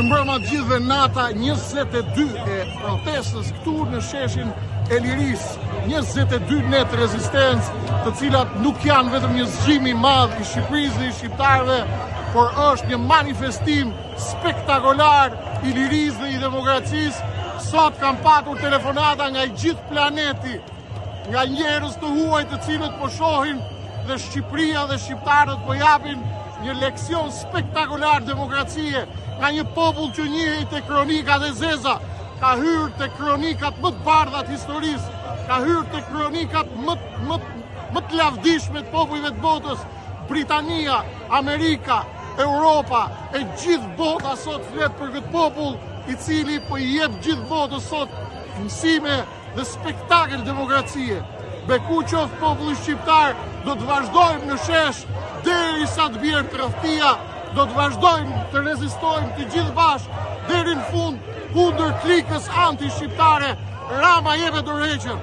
Mirëmbrëma gjithëve, nata 22 e protestës këtu në sheshin e Lirisë. 22 net rezistencë, të cilat nuk janë vetëm një zgjim i madh i Shqipërisë dhe i shqiptarëve, por është një manifestim spektakolar i lirisë dhe i demokracisë. Sot kam patur telefonata nga gjithë planeti, nga njerëz të huaj të cilët po shohin dhe Shqipëria dhe shqiptarët po japin një leksion spektakolar demokracie, nga një popull që njihej te kronikat e zeza, ka hyrë te kronikat më të bardha të historisë, ka hyrë te kronikat më të lavdishme të popujve të botës. Britania, Amerika, Europa, e gjithë bota sot flet për këtë popull i cili po i jep gjithë botës sot mësime dhe spektakel demokracie. Beku qoftë populli shqiptar, do të vazhdojmë në shesh derisa të bjerë tradhtia, do të vazhdojmë të rezistojmë të gjithë bashkë deri në fund kundër klikës anti-shqiptare. Rama jepet dorëheqjen.